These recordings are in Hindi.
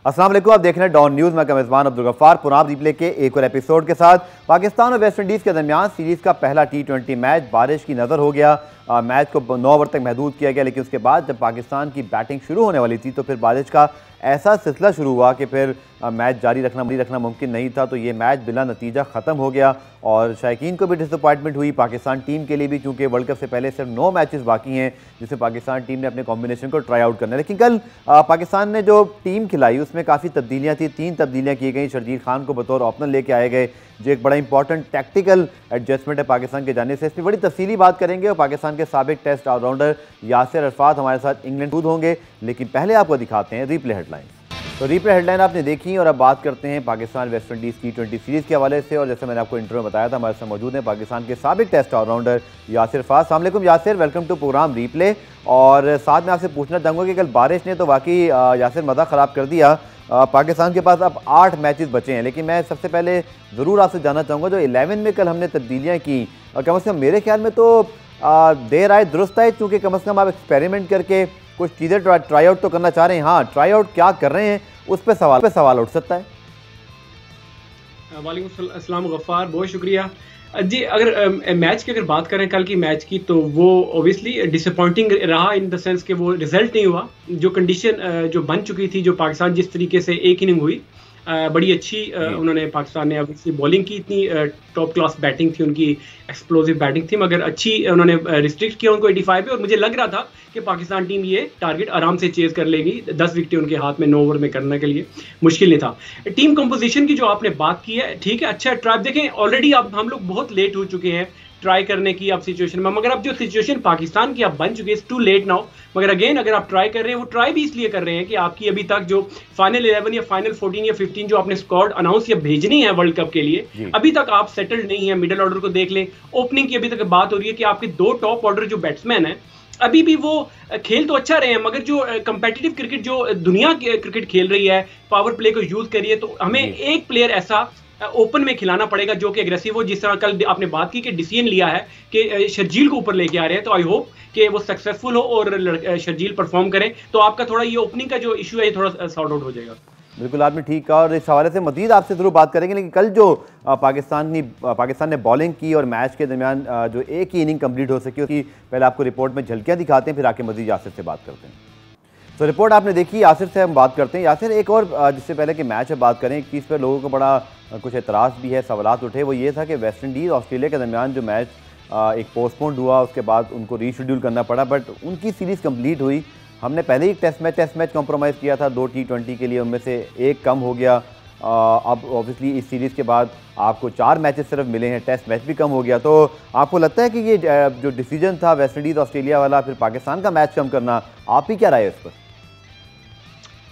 अस्सलाम वालेकुम, आप देख रहे हैं डॉन न्यूज़। मैं मेज़बान अब्दुल गफ्फार पुराब रिप्ले के एक और एपिसोड के साथ। पाकिस्तान और वेस्ट इंडीज़ के दरमियान सीरीज़ का पहला T20 मैच बारिश की नज़र हो गया। मैच को 9 ओवर तक महदूद किया गया, लेकिन उसके बाद जब पाकिस्तान की बैटिंग शुरू होने वाली थी तो फिर बारिश का ऐसा सिलसिला शुरू हुआ कि फिर मैच जारी रखना मुमकिन नहीं था। तो ये मैच बिला नतीजा ख़त्म हो गया और शायकीन को भी डिसअपॉइंटमेंट हुई, पाकिस्तान टीम के लिए भी, क्योंकि वर्ल्ड कप से पहले सिर्फ 9 मैचेस बाकी हैं जिसमें पाकिस्तान टीम ने अपने कॉम्बिनेशन को ट्राई आउट करना है। लेकिन कल पाकिस्तान ने जो टीम खिलाई उसमें काफ़ी तब्दीलियाँ थी। 3 तब्दीलियाँ की गई। शर्जील खान को बतौर ओपनर लेके आए गए, जो एक बड़ा इंपॉर्टेंट टैक्टिकल एडजस्टमेंट है पाकिस्तान के जाने से। इसमें बड़ी तफसीली बात करेंगे और पाकिस्तान के साबिक टेस्ट ऑलराउंडर यासिर अरफात हमारे साथ इंग्लैंड होंगे। लेकिन पहले आपको दिखाते हैं रिप्ले हेडलाइन। तो रिप्ले हेडलाइन आपने देखी और अब बात करते हैं Pakistan West Indies T20 series के हवाले से। और जैसे मैंने आपको इंटरव्यू में बताया था, हमारे साथ मौजूद हैं पाकिस्तान के साबिक टेस्ट ऑलराउंडर यासिर अरफात। अस्सलाम वालेकुम Yasir, welcome to programme replay. और साथ में आपसे पूछना चाहूँगा कि कल बारिश ने तो वाकई यासिर मज़ा ख़राब कर दिया। पाकिस्तान के पास अब 8 मैचेस बचे हैं, लेकिन मैं सबसे पहले ज़रूर आपसे जानना चाहूँगा जो 11 में कल हमने तब्दीलियाँ की, कम से कम मेरे ख्याल में तो देर आए दुरुस्त आए, चूँकि कम से कम आप एक्सपेरिमेंट करके कुछ चीज़ें ट्राई आउट तो करना चाह रहे हैं। हाँ, ट्राई आउट क्या कर रहे हैं उस पर सवाल उठ सकता है। वालेकुम अस्सलाम गफ्फार, बहुत शुक्रिया जी। अगर मैच की अगर बात करें कल की मैच की, तो वो ओबियसली डिसअपॉइंटिंग रहा इन द सेंस कि वो रिजल्ट नहीं हुआ। जो कंडीशन जो बन चुकी थी, जो पाकिस्तान जिस तरीके से एक इनिंग हुई, बड़ी अच्छी उन्होंने पाकिस्तान ने ऑब्वियसली बॉलिंग की, इतनी टॉप क्लास बैटिंग थी उनकी, एक्सप्लोसिव बैटिंग थी, मगर अच्छी उन्होंने रिस्ट्रिक्ट किया उनको 85 पे। और मुझे लग रहा था कि पाकिस्तान टीम ये टारगेट आराम से चेज कर लेगी। 10 विकेटें उनके हाथ में 9 ओवर में करने के लिए मुश्किल नहीं था। टीम कंपोजिशन की जो आपने बात की है, ठीक है, अच्छा ट्राई देखें। ऑलरेडी अब हम लोग बहुत लेट हो चुके हैं ट्राई करने की अब सिचुएशन में, मगर अब जो सिचुएशन पाकिस्तान की अब बन चुकी है, इट्स टू लेट नाउ। मगर अगेन अगर आप ट्राई कर रहे हैं, वो ट्राई भी इसलिए कर रहे हैं कि आपकी अभी तक जो फाइनल 11 या फाइनल 14 या 15 जो आपने स्क्वाड अनाउंस या भेजनी है वर्ल्ड कप के लिए, अभी तक आप सेटल्ड नहीं है। मिडिल ऑर्डर को देख लें, ओपनिंग की अभी तक बात हो रही है कि आपके 2 टॉप ऑर्डर जो बैट्समैन है अभी भी वो खेल तो अच्छा रहे हैं, मगर जो कंपेटिटिव क्रिकेट जो दुनिया क्रिकेट खेल रही है, पावर प्ले को यूज करिए, तो हमें एक प्लेयर ऐसा ओपन में खिलाना पड़ेगा जो कि एग्रेसिव हो। जिस तरह कल आपने बात की कि डिसीजन लिया है कि शर्जील को ऊपर लेके आ रहे हैं, तो आई होप कि वो सक्सेसफुल हो और शर्जील परफॉर्म करें, तो आपका थोड़ा ये ओपनिंग का जो इशू है ये थोड़ा सॉर्ट आउट हो जाएगा। बिल्कुल, आपने ठीक कहा और इस हवाले से मजीद आपसे ज़रूर बात करेंगे। लेकिन कल जो पाकिस्तान ने बॉलिंग की और मैच के दरमियान जो एक ही इनिंग कंप्लीट हो सकी, उसकी पहले आपको रिपोर्ट में झलकियाँ दिखाते हैं, फिर आके मजीद यासिर से बात करते हैं। तो रिपोर्ट आपने देखी, यासिर से हम बात करते हैं। यासिर, एक और जिससे पहले कि मैच में बात करें, एक चीज़ पर लोगों को बड़ा कुछ एतराज़ भी है, सवालात उठे, वो ये था कि वेस्ट इंडीज़ ऑस्ट्रेलिया के दरमियान जो मैच एक पोस्टपोन्ड हुआ, उसके बाद उनको रीशेड्यूल करना पड़ा, बट उनकी सीरीज़ कंप्लीट हुई। हमने पहले ही टेस्ट मैच कॉम्प्रोमाइज़ किया था 2 T20 के लिए, उनमें से एक कम हो गया। अब ऑब्वियसली इस सीरीज़ के बाद आपको 4 मैचेस सिर्फ मिले हैं, टेस्ट मैच भी कम हो गया। तो आपको लगता है कि ये जो डिसीजन था वेस्ट इंडीज़ ऑस्ट्रेलिया वाला, फिर पाकिस्तान का मैच कम करना, आप ही क्या राय है इस पर?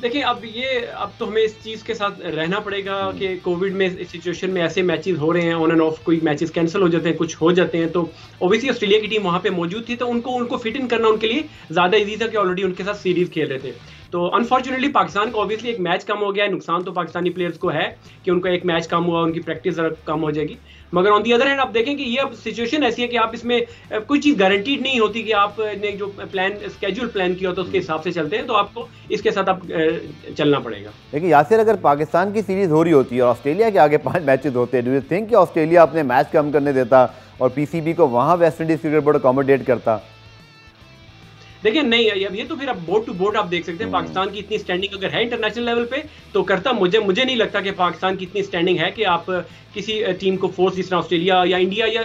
देखिए, अब तो हमें इस चीज़ के साथ रहना पड़ेगा कि कोविड में इस सिचुएशन में ऐसे मैचेस हो रहे हैं, ऑन एंड ऑफ, कोई मैचेस कैंसिल हो जाते हैं, कुछ हो जाते हैं। तो ओबियसली ऑस्ट्रेलिया की टीम वहाँ पे मौजूद थी, तो उनको फिट इन करना उनके लिए ज़्यादा इजी था कि ऑलरेडी उनके साथ सीरीज़ खेल रहे थे। तो अनफॉर्चुनेटली पाकिस्तान को ऑब्वियसली एक मैच कम हो गया है। नुकसान तो पाकिस्तानी प्लेयर्स को है कि उनको एक मैच कम हुआ, उनकी प्रैक्टिस ज़रा कम हो जाएगी। मगर ऑन दी अदर हैंड आप देखें कि ये अब सिचुएशन ऐसी है कि आप इसमें कोई चीज़ गारंटीड नहीं होती कि आपने जो स्केड्यूल प्लान किया होता है उसके हिसाब से चलते हैं, तो आपको इसके साथ आप चलना पड़ेगा। लेकिन यासिर, अगर पाकिस्तान की सीरीज़ हो रही होती है और ऑस्ट्रेलिया के आगे 5 मैचेस होते हैं, डू यू थिंक कि ऑस्ट्रेलिया अपने मैच कम करने देता और पीसीबी को वहाँ West Indies cricket board accommodate करता? देखिए, नहीं, अब ये तो फिर अब बोर्ड टू बोर्ड आप देख सकते हैं। पाकिस्तान की इतनी स्टैंडिंग अगर है इंटरनेशनल लेवल पे तो करता। मुझे नहीं लगता कि पाकिस्तान की इतनी स्टैंडिंग है कि आप किसी टीम को फोर्स, जिस तरह ऑस्ट्रेलिया या इंडिया या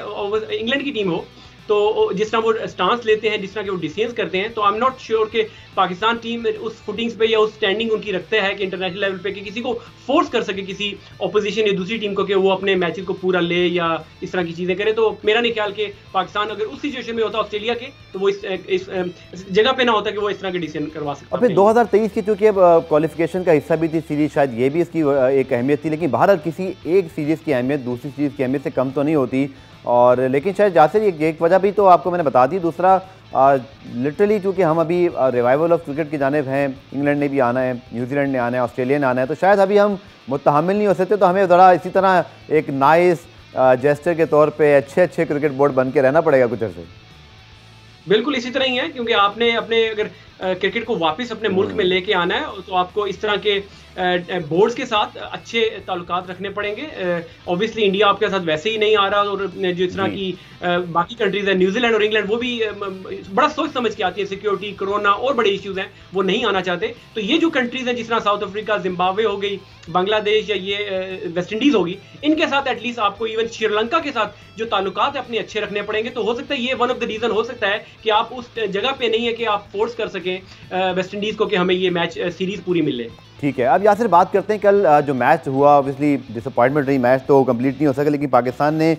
इंग्लैंड की टीम हो, तो जिस तरह वो स्टांस लेते हैं, जिस तरह के वो डिसीजंस करते हैं, तो आई एम नॉट श्योर कि पाकिस्तान टीम उस फुटिंग्स पे या उस स्टैंडिंग उनकी रखते हैं कि इंटरनेशनल लेवल पे कि किसी को फोर्स कर सके, किसी ऑपोजिशन या दूसरी टीम को, कि वो अपने मैचेस को पूरा ले या इस तरह की चीज़ें करे। तो मेरा नहीं ख्याल कि पाकिस्तान अगर उस सिचुएशन में होता ऑस्ट्रेलिया के, तो वो इस जगह पे ना होता कि वो इस तरह के डिसीजन करवा सकता। फिर 2023 की चूँकि अब क्वालिफिकेशन का हिस्सा भी थी सीरीज़, शायद ये भी इसकी एक अहमियत थी। लेकिन बहरहाल किसी एक सीरीज़ की अहमियत दूसरी सीरीज़ की अहमियत से कम तो नहीं होती। और लेकिन शायद यासिर एक वजह भी तो आपको मैंने बता दी। दूसरा, लिटरली चूँकि हम अभी रिवाइवल ऑफ क्रिकेट की जानिब हैं, इंग्लैंड ने भी आना है, न्यूजीलैंड ने आना है, ऑस्ट्रेलिया ने आना है, तो शायद अभी हम मुतहम्मिल नहीं हो सकते। तो हमें ज़रा इसी तरह एक नाइस जेस्टर के तौर पे अच्छे क्रिकेट बोर्ड बन के रहना पड़ेगा कुछ अर्से। बिल्कुल इसी तरह ही है, क्योंकि आपने अपने अगर क्रिकेट को वापस अपने मुल्क में लेके आना है, तो आपको इस तरह के बोर्ड्स के साथ अच्छे ताल्लुकात रखने पड़ेंगे। ऑब्वियसली इंडिया आपके साथ वैसे ही नहीं आ रहा, और जिस तरह की बाकी कंट्रीज है, न्यूजीलैंड और इंग्लैंड, वो भी बड़ा सोच समझ के आती है, सिक्योरिटी, कोरोना और बड़े इश्यूज हैं, वो नहीं आना चाहते। तो ये जो कंट्रीज हैं जिस तरह साउथ अफ्रीका, जिम्बाब्वे हो गई, बांग्लादेश या ये वेस्ट इंडीज होगी, इनके साथ एटलीस्ट आपको, इवन श्रीलंका के साथ जो ताल्लुकात है अपने अच्छे रखने पड़ेंगे। तो हो सकता है ये वन ऑफ द रीजन हो सकता है कि आप उस जगह पे नहीं है कि आप फोर्स कर सकें वेस्ट इंडीज को कि हमें ये मैच सीरीज पूरी मिले। ठीक है, अब यासिर बात करते हैं कल जो मैच हुआ, ऑब्वियसली डिसअपॉइंटमेंट रही, मैच तो कंप्लीट नहीं हो सका, लेकिन पाकिस्तान ने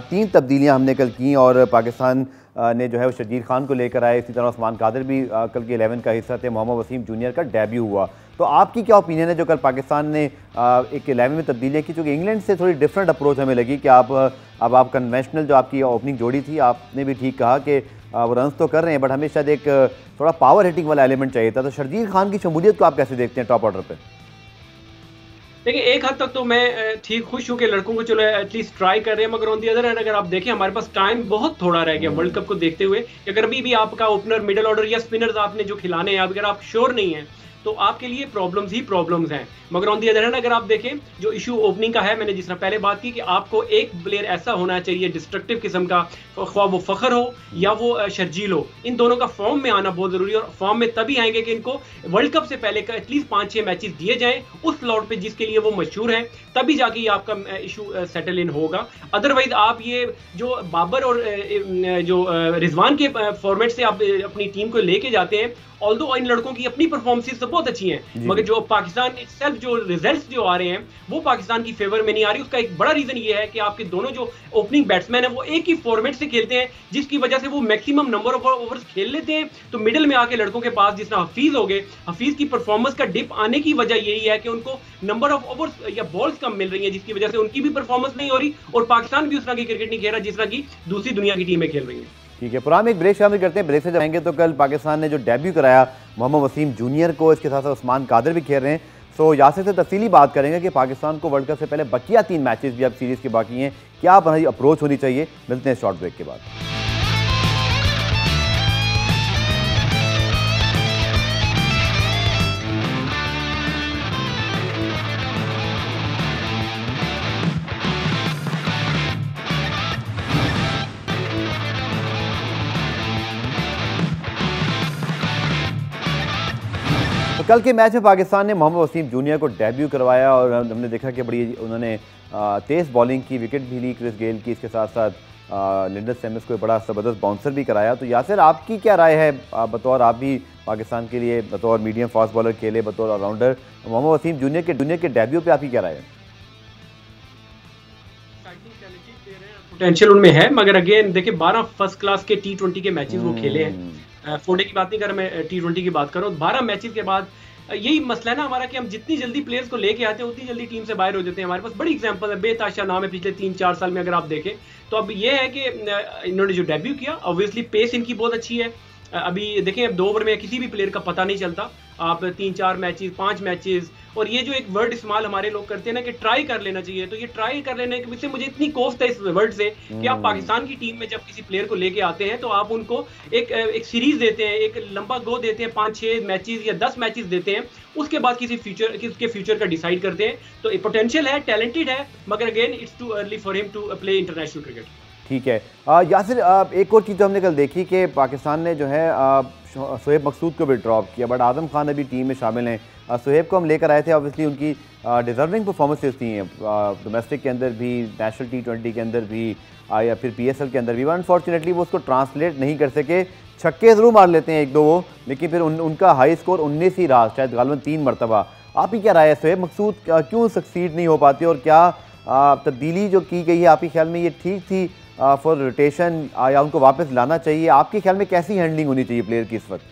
3 तब्दीलियां हमने कल की, और पाकिस्तान ने जो है वो शर्जील खान को लेकर आए, इसी तरह उस्मान कादिर भी कल के 11 का हिस्सा थे, मोहम्मद वसीम जूनियर का डेब्यू हुआ। तो आपकी क्या ओपिनियन है जो कल पाकिस्तान ने एक 11 में तब्दीलियाँ की, चूँकि इंग्लैंड से थोड़ी डिफरेंट अप्रोच हमें लगी कि अब आप कन्वेंशनल जो आपकी ओपनिंग जोड़ी थी, आपने भी ठीक कहा कि वो रन्स तो कर रहे हैं, बट हमें शायद एक थोड़ा पावर हिटिंग वाला एलिमेंट चाहिए था। तो शर्जील खान की शमूलियत को आप कैसे देखते हैं टॉप ऑर्डर पर? देखिए, एक हद तक तो मैं ठीक खुश हूँ कि लड़कों को चलो एटलीस्ट ट्राई कर रहे हैं, मगर ऑन दी अदर हैंड अगर आप देखें हमारे पास टाइम बहुत थोड़ा रह गया वर्ल्ड कप को देखते हुए, कि अगर अभी भी आपका ओपनर, मिडिल ऑर्डर या स्पिनर्स आपने जो खिलाने हैं, अगर आप श्योर नहीं हैं तो आपके लिए प्रॉब्लम्स ही प्रॉब्लम्स हैं। मगर ऑन दी अदर हैंड अगर आप देखें जो इशू ओपनिंग का है, मैंने जिस तरह पहले बात की कि आपको एक प्लेयर ऐसा होना चाहिए डिस्ट्रक्टिव किस्म का, ख्वाह वो फखर हो या वो शर्जील हो, इन दोनों का फॉर्म में आना बहुत जरूरी है। और फॉर्म में तभी आएंगे कि इनको वर्ल्ड कप से पहले का एटलीस्ट 5-6 मैचेस दिए जाएं उस स्लॉट पे जिसके लिए वो मशहूर है, तभी जाके ये आपका इशू सेटल इन होगा। अदरवाइज आप ये जो बाबर और जो रिजवान के फॉर्मेट से आप अपनी टीम को लेके जाते हैं, ऑल्दो इन लड़कों की अपनी परफॉर्मेंसेस तो बहुत अच्छी हैं, मगर जो पाकिस्तान इटसेल्फ जो रिजल्ट्स जो आ रहे हैं वो पाकिस्तान की फेवर में नहीं आ रही। उसका एक बड़ा रीजन ये है कि आपके दोनों जो ओपनिंग बैट्समैन हैं वो एक ही फॉर्मेट से खेलते हैं, जिसकी वजह से वो मैक्सिमम नंबर ऑफ ओवर्स खेल लेते हैं। तो मिडिल में आके लड़कों के पास जिस तरह हफीज हो गए, हफीज की परफॉर्मेंस का डिप आने की वजह यही है कि उनको नंबर ऑफ ओवर्स या बॉल्स कम मिल रही है, जिसकी वजह से उनकी भी परफॉर्मेंस नहीं हो रही, और पाकिस्तान भी उस तरह की क्रिकेट नहीं खेल रहा जिस तरह की दूसरी दुनिया की टीमें खेल रही हैं। ठीक है, पुराने एक ब्रेक शामिल करते हैं, ब्रेक से जब आएंगे तो कल पाकिस्तान ने जो डेब्यू कराया मोहम्मद वसीम जूनियर को, इसके साथ साथ उस्मान कादिर भी खेल रहे हैं। सो यासिर से तफसीली बात करेंगे कि पाकिस्तान को वर्ल्ड कप से पहले बकिया 3 मैचेस भी अब सीरीज़ के बाकी हैं, क्या हमारी अप्रोच होनी चाहिए। मिलते हैं शॉर्ट ब्रेक के बाद। कल के मैच में पाकिस्तान ने मोहम्मद वसीम जूनियर को डेब्यू करवाया, और हमने देखा कि बड़ी उन्होंने तेज़ बॉलिंग की, विकेट भी ली क्रिस गेल की, इसके साथ साथ लिंडर सेमिस को बड़ा ज़बरदस्त बाउंसर भी कराया। तो यासिर, आपकी क्या राय है बतौर, आप भी पाकिस्तान के लिए बतौर मीडियम फास्ट बॉलर खेले, बतौर ऑलराउंडर, मोहम्मद वसीम जूनियर के डेब्यू पे आपकी क्या राय है? पोटेंशियल उनमें है, मगर अगेन देखिए 12 फर्स्ट क्लास के T20 के मैचेस वो खेले हैं। 4 की बात नहीं कर रहा मैं, T20 की बात कर रहा हूँ। 12 मैचेस के बाद यही मसला है ना हमारा कि हम जितनी जल्दी प्लेयर्स को लेके आते हैं उतनी जल्दी टीम से बाहर हो जाते हैं। हमारे पास बड़ी एग्जांपल है, बेताशा नाम है पिछले 3-4 साल में अगर आप देखें। तो अब ये है कि इन्होंने जो डेब्यू किया, ऑब्वियसली पेस इनकी बहुत अच्छी है। अभी देखें, अब 2 ओवर में किसी भी प्लेयर का पता नहीं चलता, आप 3-4 मैचेस, 5 मैचेस, और ये जो एक वर्ड इस्तेमाल हमारे लोग करते हैं ना कि ट्राई कर लेना चाहिए, तो ये ट्राई कर लेने के पीछे मुझे इतनी कोफ्त है इस वर्ड से कि आप पाकिस्तान की टीम में जब किसी प्लेयर को लेके आते हैं तो आप उनको एक सीरीज देते हैं, एक लंबा गो देते हैं, 5-6 मैचेस या 10 मैचेस देते हैं, उसके बाद उसके फ्यूचर का डिसाइड करते हैं। तो पोटेंशियल है, टैलेंटेड है, मगर again it's too early for him to play international cricket. ठीक है यासिर, एक और चीज़ तो हमने कल देखी कि पाकिस्तान ने जो है शोएब मकसूद को भी ड्रॉप किया, बट आजम खान अभी टीम में शामिल हैं। शोएब को हम लेकर आए थे, ऑब्वियसली उनकी डिजर्विंग परफॉर्मेंसेस थी हैं, डोमेस्टिक के अंदर भी, नेशनल T20 के अंदर भी, या फिर PSL के अंदर भी। अनफॉर्चुनेटली वो उसको ट्रांसलेट नहीं कर सके। छक्के ज़रूर मार लेते हैं 1-2 वो, लेकिन फिर उनका हाई स्कोर 19 ही रहा, शायद गालिबन 3 मरतबा। आप ही क्या राय है, शोएब मकसूद क्यों सक्सीड नहीं हो पाते, और क्या तब्दीली जो की गई है आपके ख्याल में ये ठीक थी फॉर रोटेशन, या उनको वापस लाना चाहिए? आपके ख्याल में कैसी हैंडलिंग होनी चाहिए प्लेयर की इस वक्त?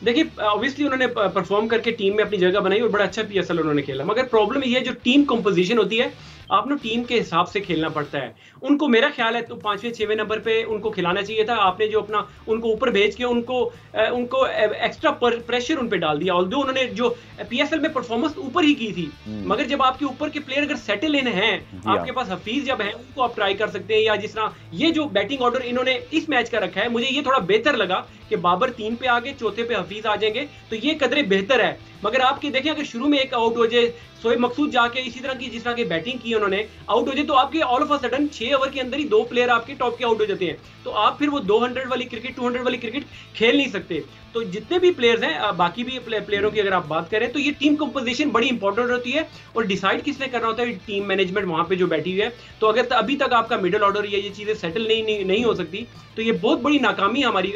देखिए, ऑब्वियसली उन्होंने परफॉर्म करके टीम में अपनी जगह बनाई और बड़ा अच्छा PSL उन्होंने खेला, मगर प्रॉब्लम ये है जो टीम कंपोजिशन होती है, आपने टीम के हिसाब से खेलना पड़ता है। उनको मेरा ख्याल है तो 5वें-6वें नंबर पे उनको खिलाना चाहिए था। आपने जो अपना उनको ऊपर भेज के उनको एक्स्ट्रा प्रेशर उन पे डाल दिया। ऑल्दो उन्होंने जो PSL में परफॉर्मेंस ऊपर ही की थी, मगर जब आपके ऊपर के प्लेयर अगर सेटल इन हैं, आपके पास हफीज जब है, उनको आप ट्राई कर सकते हैं। या जिस तरह ये जो बैटिंग ऑर्डर इन्होंने इस मैच का रखा है, मुझे ये थोड़ा बेहतर लगा कि बाबर 3 पे आ गए, चौथे पे हफीज आ जाएंगे, तो ये कदरे बेहतर है। मगर आपकी देखें अगर शुरू में एक आउट हो जाए, शोएब मकसूद जाके इसी तरह की जिस तरह की बैटिंग की उन्होंने आउट हो जाए, तो आपके all of a sudden 6 over के अंदर ही 2 प्लेयर आपके टॉप के आउट हो जाते हैं। तो आप फिर वो 200 वाली क्रिकेट 200 वाली क्रिकेट खेल नहीं सकते। तो जितने भी प्लेयर्स हैं, बाकी भी प्लेयरों की अगर आप बात करें, तो ये टीम कंपोजिशन बड़ी इंपॉर्टेंट होती है और डिसाइड किसने करना होता है, टीम मैनेजमेंट वहां पे जो बैठी हुई है। तो अगर अभी तक आपका मिडिल ऑर्डर ये चीजें सेटल नहीं हो सकती, तो ये बहुत बड़ी नाकामी हमारी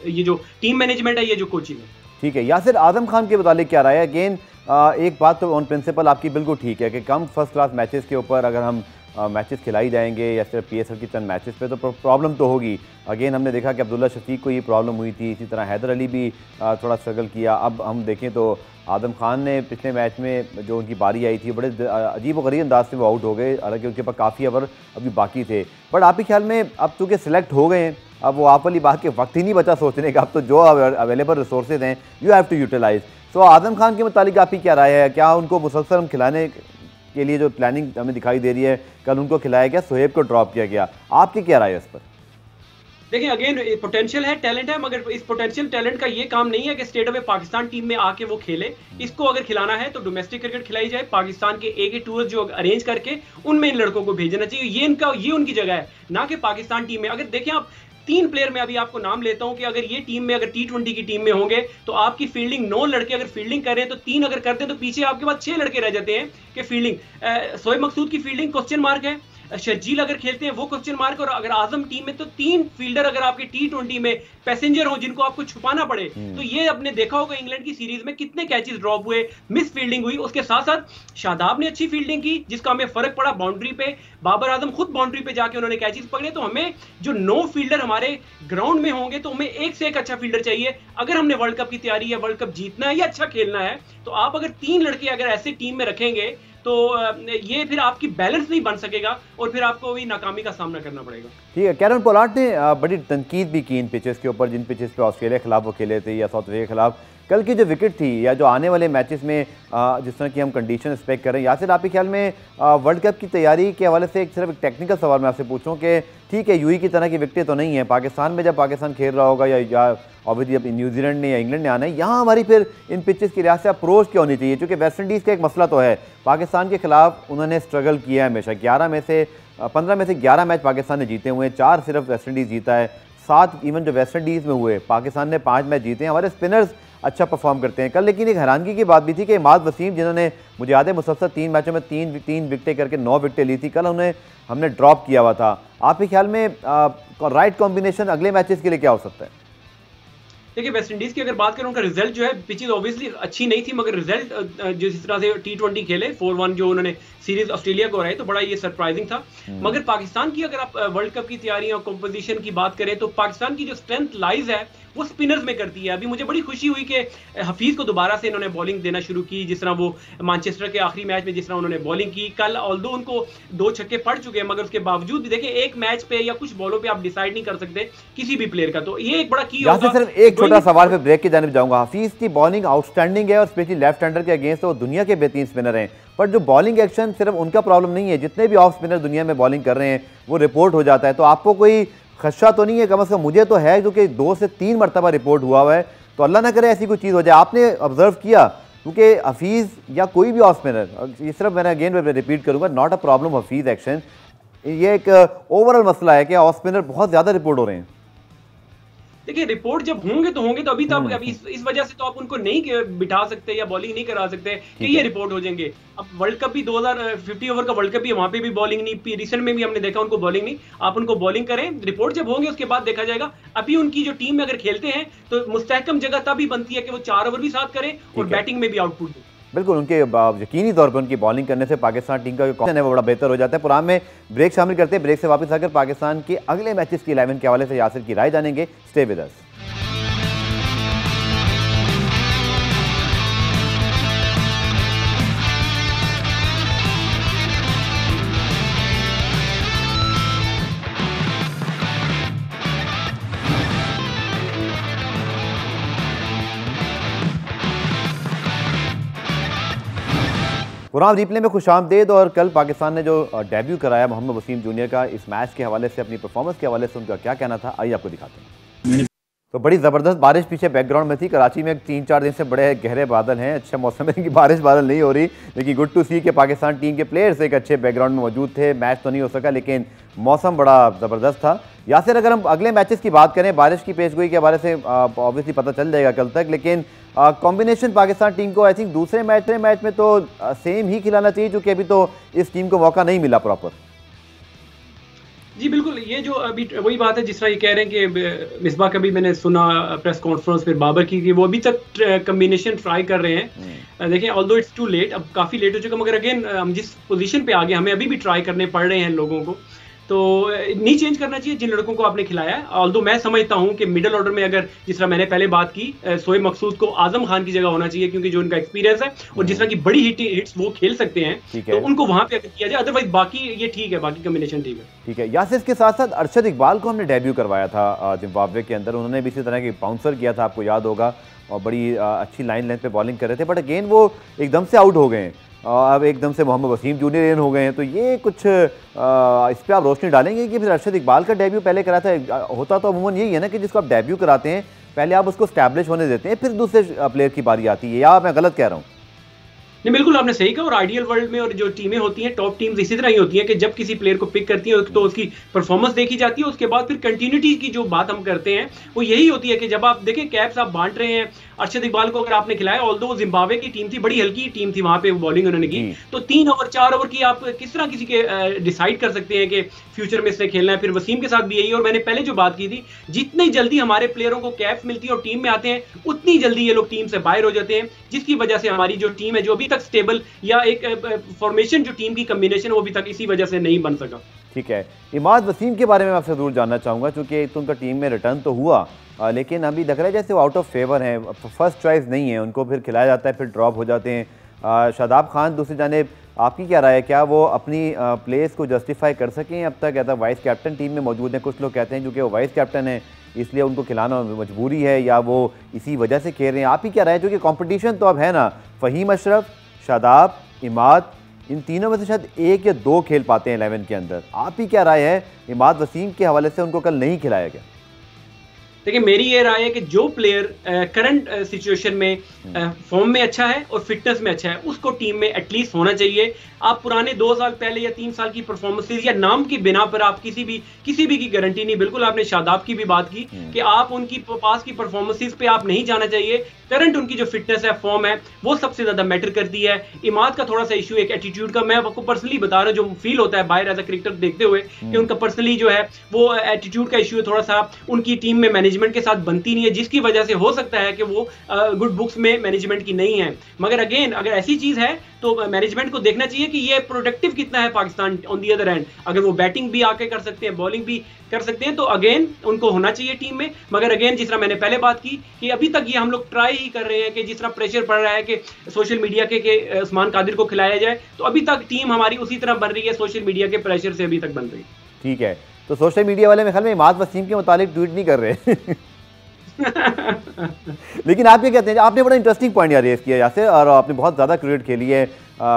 ये जो टीम मैनेजमेंट है, ये जो कोचिंग है। ठीक है, यासिर आजम खान के मुतालिक क्या राय है? अगेन एक बात तो ऑन प्रिंसिपल आपकी बिल्कुल ठीक है कि कम फर्स्ट क्लास मैचेस के ऊपर अगर हम मैचेस खिलाई जाएंगे या सिर्फ PSL की चंद मैचेस पे, तो प्रॉब्लम तो होगी। अगेन हमने देखा कि अब्दुल्ला शफीक को ये प्रॉब्लम हुई थी, इसी तरह हैदर अली भी थोड़ा स्ट्रगल किया। अब हम देखें तो आदम खान ने पिछले मैच में जो उनकी बारी आई थी, बड़े अजीब व गरीब अंदाज से वो आउट हो गए, हालांकि उनके पास काफ़ी ओवर अभी बाकी थे। बट आपके ख्याल में अब चूँकि सिलेक्ट हो गए हैं, अब वो आप वाली बात के वक्त ही नहीं बचा सोचने का, अब तो जो अवेलेबल रिसोर्सेज हैं यू हैव टू यूटिलाइज। तो आजम खान के मुतालिक आपकी क्या राय है? क्या उनको मुसलसल हम खिलाने के लिए जो प्लानिंग हमें दिखाई दे रही है, कल उनको खिलाया गया, शोएब को ड्रॉप किया गया, आपकी क्या राय है इस पर? देखिए अगेन पोटेंशियल है, टैलेंट है, मगर इस पोटेंशियल टैलेंट का ये काम नहीं है कि स्टेट ऑफ पाकिस्तान टीम में आके वो खेले। इसको अगर खिलाना है तो डोमेस्टिक क्रिकेट खिलाई जाए, पाकिस्तान के एक टूर जो अरेंज करके उनमें इन लड़कों को भेजना चाहिए। ये उनकी जगह है, ना कि पाकिस्तान टीम में। अगर देखें आप 3 प्लेयर में अभी आपको नाम लेता हूं कि अगर ये टीम में, अगर T20 की टीम में होंगे, तो आपकी फील्डिंग 9 लड़के अगर फील्डिंग कर रहे हैं, तो 3 अगर करते हैं, तो पीछे आपके पास 6 लड़के रह जाते हैं कि फील्डिंग। शोएब मकसूद की फील्डिंग क्वेश्चन मार्क है, शर्जील अगर खेलते हैं वो क्वेश्चन मार्क, और अगर आजम टीम में, तो 3 फील्डर अगर आपके T20 में पैसेंजर हो जिनको आपको छुपाना पड़े। तो ये आपने देखा होगा इंग्लैंड की सीरीज में कितने कैचेस ड्रॉप हुए, मिस फील्डिंग हुई। उसके साथ साथ शादाब ने अच्छी फील्डिंग की जिसका हमें फर्क पड़ा बाउंड्री पे, बाबर आजम खुद बाउंड्री पे जाके उन्होंने कैचेस पकड़े। तो हमें जो 9 फील्डर हमारे ग्राउंड में होंगे, तो हमें एक से एक अच्छा फील्डर चाहिए अगर हमने वर्ल्ड कप की तैयारी या वर्ल्ड कप जीतना है या अच्छा खेलना है। तो आप अगर 3 लड़के अगर ऐसे टीम में रखेंगे, तो ये फिर आपकी बैलेंस नहीं बन सकेगा और फिर आपको भी नाकामी का सामना करना पड़ेगा। ठीक है, कैरन पोलार्ड ने बड़ी तनकीद भी की इन पिचेस के ऊपर, जिन पिचेस पे ऑस्ट्रेलिया के खिलाफ वो खेले थे या साउथ अफ्रीका के खिलाफ। कल की जो विकेट थी या जो आने वाले मैचेस में जिस तरह की हम कंडीशन एक्सपेक्ट कर रहे हैं, यासिर आपके ख्याल में वर्ल्ड कप की तैयारी के हवाले से सिर्फ एक टेक्निकल सवाल मैं आपसे पूछूं कि ठीक है यूई की तरह की विकेटें तो नहीं है पाकिस्तान में, जब पाकिस्तान खेल रहा होगा या ऑब्वियसली अब न्यूजीलैंड ने या इंग्लैंड ने आना है, यहाँ हमारी फिर इन पिचेस की लिहाज से अप्रोच क्या होनी चाहिए? क्योंकि वेस्ट इंडीज़ का एक मसला तो है, पाकिस्तान के खिलाफ उन्होंने स्ट्रगल किया है हमेशा। 15 में से 11 मैच पाकिस्तान ने जीते हुए हैं, 4 सिर्फ वेस्ट इंडीज़ जीता है, 7 इवन जो वेस्ट इंडीज़ में हुए पाकिस्तान ने 5 मैच जीते हैं। हमारे स्पिनर्स अच्छा परफॉर्म करते हैं कल। लेकिन एक हैरानगी की बात भी थी कि इमाद वसीम, जिन्होंने मुझे याद है मुसलसल 3 मैचों में 3 विकेटें करके 9 विकेटें ली थी, कल हमने ड्रॉप किया हुआ था। आपके ख्याल में राइट कॉम्बिनेशन अगले मैचेस के लिए क्या हो सकता है? देखिए वेस्ट इंडीज की अगर बात करें, उनका रिजल्ट जो है, पिचेस ऑब्वियसली अच्छी नहीं थी, मगर रिजल्ट जिस तरह से T20 खेले 4-1 जो उन्होंने सीरीज ऑस्ट्रेलिया को हराई, तो बड़ा ये सरप्राइजिंग था। मगर पाकिस्तान की अगर आप वर्ल्ड कप की तैयारी और कंपोजिशन की बात करें, तो पाकिस्तान की जो स्ट्रेंथ लाइज है वो स्पिनर्स में करती है। अभी मुझे बड़ी खुशी हुई कि हफीज को दोबारा से इन्होंने बॉलिंग देना शुरू की, जिस तरह वो मैनचेस्टर के आखिरी मैच में जिस तरह उन्होंने बॉलिंग की कल। ऑल्दो उनको 2 छक्के पड़ चुके हैं, मगर उसके बावजूद भी देखिए एक मैच पे या कुछ बॉलों पे आप डिसाइड नहीं कर सकते किसी भी प्लेयर का। तो ये एक बड़ा की होगा। सिर्फ एक छोटा सवाल पे ब्रेक की जानिब जाऊंगा। हफीज की बॉलिंग आउटस्टैंडिंग है और स्पेशली लेफ्ट हैंडर के अगेंस्ट वो दुनिया के बेहतरीन स्पिनर हैं, पर जो बॉलिंग एक्शन सिर्फ उनका प्रॉब्लम नहीं है, जितने भी ऑफ स्पिनर दुनिया में बॉलिंग कर रहे हैं वो रिपोर्ट हो जाता है। तो आपको कोई खदशा तो नहीं है? कम से कम मुझे तो है, क्योंकि 2 से 3 मरतबा रिपोर्ट हुआ है। तो अल्लाह ना करे ऐसी कोई चीज़ हो जाए। आपने ऑब्जर्व किया? क्योंकि हफीज़ या कोई भी ऑफ स्पिनर, ये सिर्फ मैंने अगेन रिपीट करूंगा, not a problem Hafeez action, ये एक ओवरऑल मसला है कि ऑफ स्पिनर बहुत ज़्यादा रिपोर्ट हो रहे हैं। देखिए रिपोर्ट जब होंगे तो अभी तक अभी इस वजह से तो आप उनको नहीं बिठा सकते या बॉलिंग नहीं करा सकते कि ये रिपोर्ट हो जाएंगे। अब वर्ल्ड कप भी 2050 ओवर का वर्ल्ड कप भी, वहां पे भी बॉलिंग नहीं, रिसेंट में भी हमने देखा उनको बॉलिंग नहीं। आप उनको बॉलिंग करें, रिपोर्ट जब होंगे उसके बाद देखा जाएगा। अभी उनकी जो टीम में अगर खेलते हैं तो मुस्तहकम जगह तभी बनती है कि वो 4 ओवर भी साथ करें और बैटिंग में भी आउटपुट दें। बिल्कुल, उनके यकीनी तौर पर उनकी बॉलिंग करने से पाकिस्तान टीम का जो कॉम्बिनेशन है वो बड़ा बेहतर हो जाता है। प्रोग्राम में ब्रेक शामिल करते हैं। ब्रेक से वापस आकर पाकिस्तान के अगले मैचेस की 11 के हवाले से यासिर की राय जानेंगे। Stay with us. Programme replay में खुशामदीद। और कल पाकिस्तान ने जो डेब्यू कराया मोहम्मद वसीम जूनियर का, इस मैच के हवाले से, अपनी परफॉर्मेंस के हवाले से उनका क्या कहना था, आइए आपको दिखाते हैं। तो बड़ी ज़बरदस्त बारिश पीछे बैकग्राउंड में थी। कराची में 3-4 दिन से बड़े गहरे बादल हैं, अच्छा मौसम है कि बारिश बादल नहीं हो रही, लेकिन गुड टू सी कि पाकिस्तान टीम के प्लेयर्स एक अच्छे बैकग्राउंड में मौजूद थे। मैच तो नहीं हो सका लेकिन मौसम बड़ा ज़बरदस्त था। यासिर, अगर हम अगले मैचेस की बात करें, बारिश की पेशगोई के हवाले से ऑब्वियसली पता चल जाएगा कल तक, लेकिन कॉम्बिनेशन पाकिस्तान टीम को आई थिंक दूसरे मैच में तो सेम ही खिलाना चाहिए, क्योंकि अभी तो इस टीम को मौका नहीं मिला प्रॉपर। जी बिल्कुल, ये जो अभी वही बात है जिस तरह ये कह रहे हैं कि मिसबा का भी मैंने सुना प्रेस कॉन्फ्रेंस फिर बाबर की कि वो अभी तक कम्बिनेशन ट्राई कर रहे हैं। देखिए ऑल्दो इट्स टू लेट, अब काफ़ी लेट हो चुका, मगर अगेन हम जिस पोजीशन पे आ गए हमें अभी भी ट्राई करने पड़ रहे हैं लोगों को, तो नहीं चेंज करना चाहिए जिन लड़कों को आपने खिलाया है। ऑल्दो मैं समझता हूं कि मिडिल ऑर्डर में अगर जिस तरह मैंने पहले बात की, शोएब मकसूद को आजम खान की जगह होना चाहिए, क्योंकि जो उनका एक्सपीरियंस है और जिस तरह की बड़ी हिट्स वो खेल सकते हैं, तो उनको वहां पे किया जाए। अदरवाइज बाकी ये ठीक है, बाकी कॉम्बिनेशन ठीक है। ठीक है यासिर, के साथ साथ अरशद इकबाल को हमने डेब्यू करवाया था जिम्बाब्वे के अंदर, उन्होंने भी इसी तरह की बाउंसर किया था, आपको याद होगा, और बड़ी अच्छी लाइन लेंथ पे बॉलिंग कर रहे थे, बट अगेन वो एकदम से आउट हो गए हैं। अब एकदम से मोहम्मद वसीम जूनियर इन हो गए हैं, तो ये कुछ इस पर आप रोशनी डालेंगे कि फिर अरशद इकबाल का डेब्यू पहले करा था? होता तो अमूमन यही है ना कि जिसको आप डेब्यू कराते हैं पहले आप उसको स्टैब्लिश होने देते हैं, फिर दूसरे प्लेयर की बारी आती है, या मैं गलत कह रहा हूँ? नहीं बिल्कुल आपने सही कहा, और आइडियल वर्ल्ड में और जो टीमें होती हैं टॉप टीम्स इसी तरह ही होती हैं कि जब किसी प्लेयर को पिक करती है तो उसकी परफॉर्मेंस देखी जाती है, उसके बाद फिर कंटिन्यूटी की जो बात हम करते हैं वो यही होती है कि जब आप देखें कैप्स आप बांट रहे हैं, अरशद इकबाल को अगर आपने खिलाया, ऑल्दो वो जिम्बाब्वे की टीम थी, बड़ी हल्की टीम थी, वहां पे बॉलिंग उन्होंने की, तो 3 ओवर 4 ओवर की आप किस तरह किसी के डिसाइड कर सकते हैं कि फ्यूचर में इसने खेलना है। फिर वसीम के साथ भी यही, और मैंने पहले जो बात की थी, जितनी जल्दी हमारे प्लेयरों को कैप्स मिलती है और टीम में आते हैं, उतनी जल्दी ये लोग टीम से बाहर हो जाते हैं, जिसकी वजह से हमारी जो टीम है जो अभी तक स्टेबल या एक फॉर्मेशन जो टीम की कॉम्बिनेशन वो अभी तक इसी वजह से नहीं बन सका। ठीक है, इमाद वसीम के बारे में आपसे जरूर जानना चाहूँगा, क्योंकि तो उनका टीम में रिटर्न तो हुआ, लेकिन अभी लग रहा है जैसे वो आउट ऑफ फेवर हैं, फर्स्ट चॉइस नहीं है, उनको फिर खिलाया जाता है फिर ड्रॉप हो जाते हैं। शादाब खान दूसरी जानिब, आपकी क्या राय है, क्या वो अपनी प्लेस को जस्टिफाई कर सकें अब तक? ऐसा वाइस कैप्टन टीम में मौजूद हैं, कुछ लोग कहते हैं क्योंकि वो वाइस कैप्टन है इसलिए उनको खिलाना मजबूरी है, या वो इसी वजह से खेल रहे हैं? आप ही क्या राय है, क्योंकि कॉम्पिटिशन तो अब है ना, फ़हीम अशरफ, शादाब, इमाद, इन तीनों में से शायद 1 या 2 खेल पाते हैं 11 के अंदर। आप ही क्या राय है, इमाद वसीम के हवाले से उनको कल नहीं खिलाया गया? देखिए मेरी ये राय है कि जो प्लेयर करंट सिचुएशन में फॉर्म में अच्छा है और फिटनेस में अच्छा है, उसको टीम में एटलीस्ट होना चाहिए। आप पुराने 2 साल पहले या 3 साल की परफॉर्मेंसेज या नाम की बिना पर आप किसी भी की गारंटी नहीं। बिल्कुल आपने शादाब की भी बात की कि आप उनकी पास की परफॉर्मेंसेज पे आप नहीं जाना चाहिए, करंट उनकी जो फिटनेस है, फॉर्म है, वो सबसे ज्यादा मैटर करती है। इमाद का थोड़ा सा इशू एक एटीट्यूड का, मैं आपको पर्सनली बता रहा हूं, जो फील होता है बाहर एज अ क्रिकेटर देखते हुए कि उनका पर्सनली जो है वो एटीट्यूड का इशू है, थोड़ा सा उनकी टीम में मैनेजमेंट के साथ बनती नहीं है, जिसकी वजह से हो सकता है कि वो गुड बुक्स में मैनेजमेंट की नहीं है। मगर अगेन अगर ऐसी चीज है तो मैनेजमेंट को देखना चाहिए कि ये प्रोडक्टिव कितना है Pakistan on the other and. अगर वो बैटिंग भी आके कर सकते हैं, बॉलिंग भी कर सकते हैं, तो अगेन उनको होना चाहिए टीम में। मगर अगेन जिस तरह मैंने पहले बात की कि अभी तक ये हम लोग ट्राई ही कर रहे हैं कि जिस तरह प्रेशर पड़ रहा है कि सोशल मीडिया के उस्मान कादिर को खिलाया जाए, तो अभी तक टीम हमारी उसी तरह बन रही है, सोशल मीडिया के प्रेशर से अभी तक बन रही है। ठीक है, तो सोशल मीडिया वाले मेरे ख्याल में इमाद वसीम के मुतालिक ट्वीट नहीं कर रहे लेकिन आप ये कहते हैं, आपने बड़ा इंटरेस्टिंग पॉइंट यार रेस किया यासिर, और आपने बहुत ज़्यादा क्रिकेट खेली है,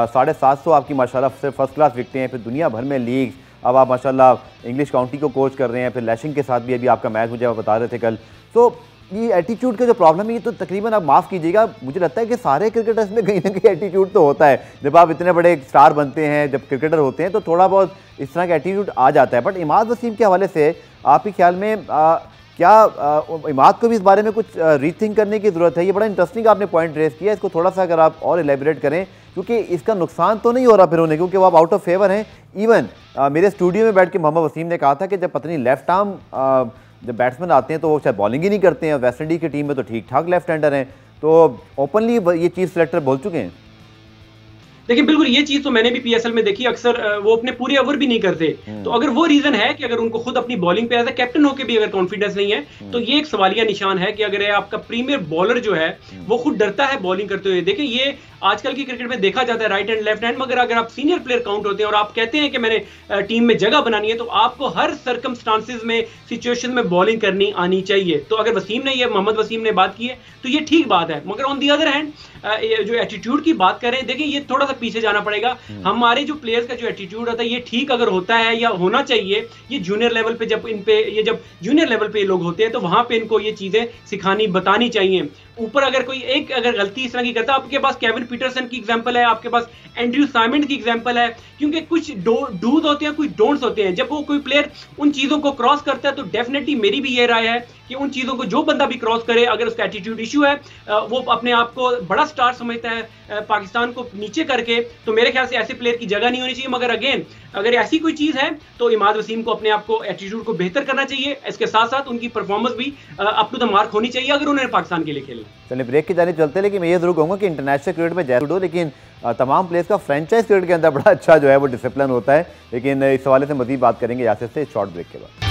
750 आपकी माशाल्लाह से फर्स्ट क्लास विकटें हैं, फिर दुनिया भर में लीग्स, अब आप माशाल्लाह इंग्लिश काउंटी को कोच कर रहे हैं, फिर लैशिंग के साथ भी अभी आपका मैच मुझे आप बता रहे थे कल। तो ये एटीट्यूड का जो प्रॉब्लम है, ये तो तकरीबन आप माफ़ कीजिएगा, मुझे लगता है कि सारे क्रिकेटर्स में कहीं ना कहीं एटीट्यूड तो होता है। जब आप इतने बड़े स्टार बनते हैं, जब क्रिकेटर होते हैं, तो थोड़ा बहुत इस तरह का एटीट्यूड आ जाता है। बट इमाद वसीम के हवाले से आपके ख्याल में क्या इमाद को भी इस बारे में कुछ रीथिंक करने की ज़रूरत है? ये बड़ा इंटरेस्टिंग आपने पॉइंट रेस किया, इसको थोड़ा सा अगर आप और एलेबरेट करें, क्योंकि इसका नुकसान तो नहीं हो रहा फिर उन्हें, क्योंकि वो आप आउट ऑफ फेवर हैं। इवन मेरे स्टूडियो में बैठ के मोहम्मद वसीम ने कहा था कि जब पत्नी लेफ्ट आर्म जब बैट्समैन आते हैं तो वो शायद बॉलिंग ही नहीं करते हैं, वेस्ट इंडीज़ की टीम में तो ठीक ठाक लेफ्ट हैंडर हैं, तो ओपनली ये चीज़ सेलेक्टर बोल चुके हैं। देखिए बिल्कुल ये चीज तो मैंने भी पीएसएल में देखी, अक्सर वो अपने पूरे ओवर भी नहीं करते। तो अगर वो रीजन है कि अगर उनको खुद अपनी बॉलिंग पे एज ए कैप्टन होकर भी अगर कॉन्फिडेंस नहीं है, तो ये एक सवालिया निशान है कि अगर आपका प्रीमियर बॉलर जो है वो खुद डरता है बॉलिंग करते हुए। देखिए ये आजकल की क्रिकेट में देखा जाता है राइट हैंड लेफ्ट हैंड, मगर अगर आप सीनियर प्लेयर काउंट होते हैं और आप कहते हैं कि मैंने टीम में जगह बनानी है, तो आपको हर सर्कमस्टांसेस में सिचुएशन में बॉलिंग करनी आनी चाहिए। तो अगर वसीम ने, ये मोहम्मद वसीम ने बात की है तो ये ठीक बात है, मगर ऑन दी अदर हैंड जो एटीट्यूड की बात करें, देखिए ये थोड़ा सा तक पीछे जाना पड़ेगा। हमारे जो प्लेयर्स का जो एटीट्यूड होता है ये ठीक अगर होता है या होना चाहिए, ये जूनियर लेवल पे जब जूनियर लेवल पे ये लोग होते हैं तो वहां पे इनको ये चीजें सिखानी बतानी चाहिए। ऊपर अगर कोई एक अगर गलती इस तरह की करता है, आपके पास केविन पीटरसन की एग्जांपल है, आपके पास एंड्रयू साइमंड की एग्जांपल है, क्योंकि कुछ डूज होते हैं, कुछ डोंट्स होते हैं। जब वो कोई प्लेयर उन चीजों को क्रॉस करता है तो डेफिनेटली मेरी भी ये राय है कि उन चीजों को जो बंदा भी क्रॉस करे, अगर उसका एटीट्यूड इशू है, वो अपने आप को बड़ा स्टार समझता है पाकिस्तान को नीचे करके, तो मेरे ख्याल से ऐसे प्लेयर की जगह नहीं होनी चाहिए। मगर अगेन अगर ऐसी कोई चीज है तो इमाद वसीम को अपने आप को एटीट्यूड को बेहतर करना चाहिए, इसके साथ साथ उनकी परफॉर्मेंस भी अप टू द मार्क होनी चाहिए अगर उन्होंने पाकिस्तान के लिए खेलना। चलिए ब्रेक की जाने चलते हैं, लेकिन मैं ये जरूर कहूँगा कि इंटरनेशनल क्रिकेट में जैसे हो, लेकिन तमाम प्लेयर्स का फ्रेंचाइज क्रिकेट के अंदर बड़ा अच्छा जो है वो डिसिप्लिन होता है। लेकिन इस हवाले से मजीद बात करेंगे यासिर से शॉर्ट ब्रेक के बाद।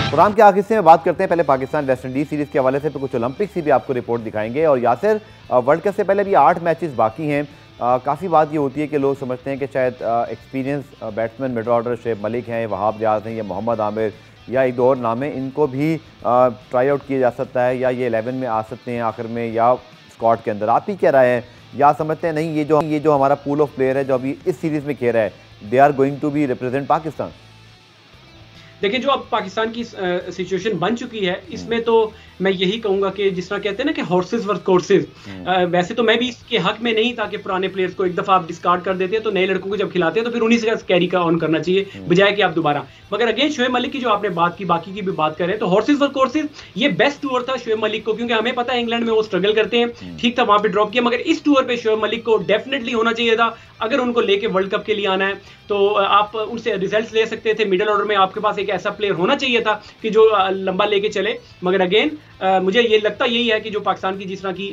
प्रोग्राम के आखिर से में बात करते हैं, पहले पाकिस्तान वेस्ट इंडीज सीरीज़ के हवाले से, फिर कुछ ओलंपिक्स की भी आपको रिपोर्ट दिखाएंगे। और यासिर, वर्ल्ड कप से पहले भी 8 मैचेस बाकी हैं। काफ़ी बात ये होती है कि लोग समझते हैं कि शायद experience batsman mid order Shoaib Malik हैं, वहाब रियाज हैं या मोहम्मद आमिर या एक दो और नाम है, इनको भी ट्राई आउट किया जा सकता है या ये 11 में आ सकते हैं आखिर में या स्क्वाड के अंदर। आप ही क्या राय है, या समझते हैं नहीं ये जो हमारा पूल ऑफ प्लेयर है जो अभी इस सीरीज़ में खेल रहा है, they are going to be represent Pakistan? देखिए, जो अब पाकिस्तान की सिचुएशन बन चुकी है, इसमें तो मैं यही कहूंगा कि जिस तरह कहते हैं ना कि हॉर्सेस वर्स कोर्सेज, वैसे तो मैं भी इसके हक में नहीं था कि पुराने प्लेयर्स को एक दफा आप डिस्कार्ड कर देते हैं तो नए लड़कों को जब खिलाते हैं तो फिर उन्हीं से कैरी का ऑन करना चाहिए, बजाय कि आप दोबारा। मगर अगेन शुएब मलिक की जो आपने बात की, बाकी की भी बात करें तो हॉर्सेस वर्स कोर्सेज ये बेस्ट टूर था शुएब मलिक को, क्योंकि हमें पता है इंग्लैंड में वो स्ट्रगल करते हैं, ठीक था, वहां पर ड्रॉप किया। मगर इस टूर पर शुएब मलिक को डेफिनेटली होना चाहिए था। अगर उनको लेके वर्ल्ड कप के लिए आना है तो आप उनसे रिजल्ट्स ले सकते थे। मिडिल ऑर्डर में आपके पास एक ऐसा प्लेयर होना चाहिए था कि जो लंबा लेके चले। मगर अगेन मुझे ये लगता यही है कि जो पाकिस्तान की जिस तरह की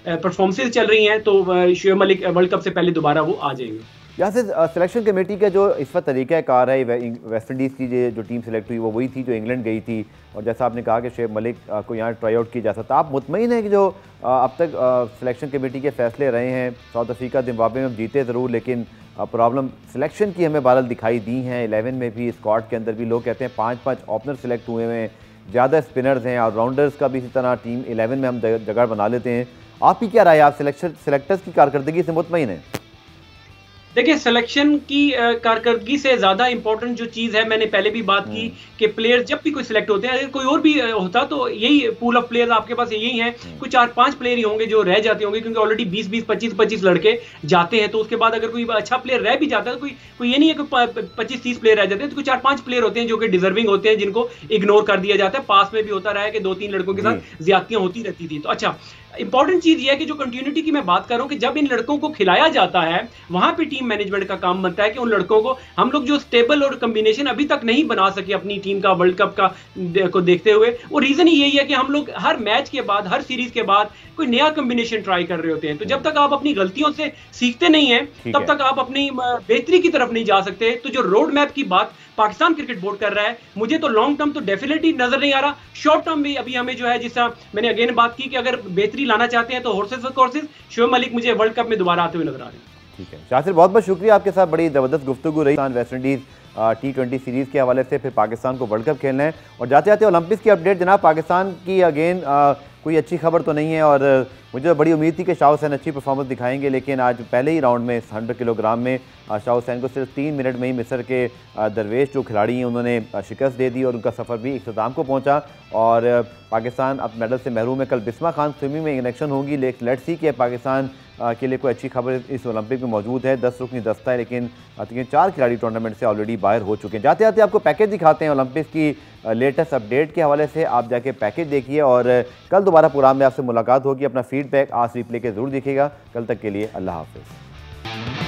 परफॉर्मेंसेज चल रही हैं तो शुएब मलिक वर्ल्ड कप से पहले दोबारा वो आ जाएंगे। यहाँ से सिलेक्शन कमेटी का जो इस वक्त तरीक़ाकार है, वेस्ट इंडीज़ की जो टीम सेलेक्ट हुई वो वही थी जो इंग्लैंड गई थी, और जैसा आपने कहा कि शुएब मलिक को यहाँ ट्राई आउट किया जा सकता, आप मुतमईन हैं कि जो अब तक सिलेक्शन कमेटी के फैसले रहे हैं, साउथ अफ्रीका जिम्बाब्वे में हम जीते ज़रूर, लेकिन प्रॉब्लम सिलेक्शन की हमें बहरहाल दिखाई दी हैं। 11 में भी, स्क्वाड के अंदर भी लोग कहते हैं 5-5 ओपनर सेलेक्ट हुए हैं, ज़्यादा स्पिनर्स हैं, ऑलराउंडर्स का भी इसी तरह टीम 11 में हम जगह बना लेते हैं। आप ही क्या राय है, आप सेलेक्टर्स की कारकर्दगी से मुतमईन हैं? देखिए, सिलेक्शन की कारकर्दगी से ज्यादा इंपॉर्टेंट जो चीज है, मैंने पहले भी बात की कि प्लेयर जब भी कोई सिलेक्ट होते हैं, अगर कोई और भी होता तो यही पूल ऑफ प्लेयर्स आपके पास यही है, कुछ 4-5 प्लेयर ही होंगे जो रह जाते होंगे, क्योंकि ऑलरेडी 20-20, 25-25 लड़के जाते हैं। तो उसके बाद अगर कोई अच्छा प्लेयर रह भी जाता है तो कोई ये नहीं है कि 25-30 प्लेयर रह जाते हैं, तो कुछ 4-5 प्लेयर होते हैं जो कि डिजर्विंग होते हैं, जिनको इग्नोर कर दिया जाता है। पास में भी होता रहा है कि 2-3 लड़कों के साथ ज्यादतियां होती रहती थी। तो अच्छा, इंपॉर्टेंट चीज यह है कि जो कंटिन्यूटी की मैं बात कर रहा हूं कि जब इन लड़कों को खिलाया जाता है, वहां पे टीम मैनेजमेंट का काम बनता है कि उन लड़कों को, हम लोग जो स्टेबल और कॉम्बिनेशन अभी तक नहीं बना सके अपनी टीम का वर्ल्ड कप का को देखते हुए, वो रीजन ही यही है कि हम लोग हर मैच के बाद, हर सीरीज के बाद कोई नया कॉम्बिनेशन ट्राई कर रहे होते हैं। तो जब तक आप अपनी गलतियों से सीखते नहीं है, तब तक आप अपनी बेहतरी की तरफ नहीं जा सकते। तो जो रोड मैप की बात पाकिस्तान क्रिकेट बोर्ड कर रहा है, मुझे तो लॉन्ग टर्म तो डेफिनेटली नजर नहीं आ रहा, शॉर्ट टर्म भी अभी हमें जो है, जिस तरह मैंने अगेन बात की कि अगर बेहतरी लाना चाहते हैं तो हॉर्सेस और कोर्सेज, शुएब मलिक मुझे वर्ल्ड कप में दोबारा आते हुए नजर आ रहे हैं। ठीक है शासिर, बहुत बहुत शुक्रिया, आपके साथ बड़ी ज़बरदस्त गुफ्तगू रही। वेस्ट इंडीज़ T20 सीरीज़ के हवाले से, फिर पाकिस्तान को वर्ल्ड कप खेलना है, और जाते जाते ओलंपिक्स की अपडेट जनाब। पाकिस्तान की अगेन कोई अच्छी खबर तो नहीं है, और मुझे बड़ी उम्मीद थी कि शाह हुसैन अच्छी परफॉर्मेंस दिखाएंगे, लेकिन आज पहले ही राउंड में 100 किलोग्राम में शाह हुसैन को सिर्फ 3 मिनट में ही मिस्र के दरवेश जो खिलाड़ी हैं उन्होंने शिकस्त दे दी, और उनका सफ़र भी इख्तिताम को पहुंचा, और पाकिस्तान अब मेडल से महरूम है। कल बिस्मा खान स्विमिंग में इलेक्शन होंगी, लेट्स सी कि पाकिस्तान के लिए कोई अच्छी खबर इस ओलंपिक में मौजूद है। 10 रुकनी दस्ता है, लेकिन 4 खिलाड़ी टूर्नामेंट से ऑलरेडी बाहर हो चुके हैं। जाते जाते आपको पैकेज दिखाते हैं ओलंपिक्स की लेटेस्ट अपडेट के हवाले से, आप जाके पैकेज देखिए, और कल दोबारा प्रोग्राम में आपसे मुलाकात होगी। अपना फीडबैक आज रिप्ले के ज़रूर देखिएगा। कल तक के लिए अल्लाह हाफ़िज़।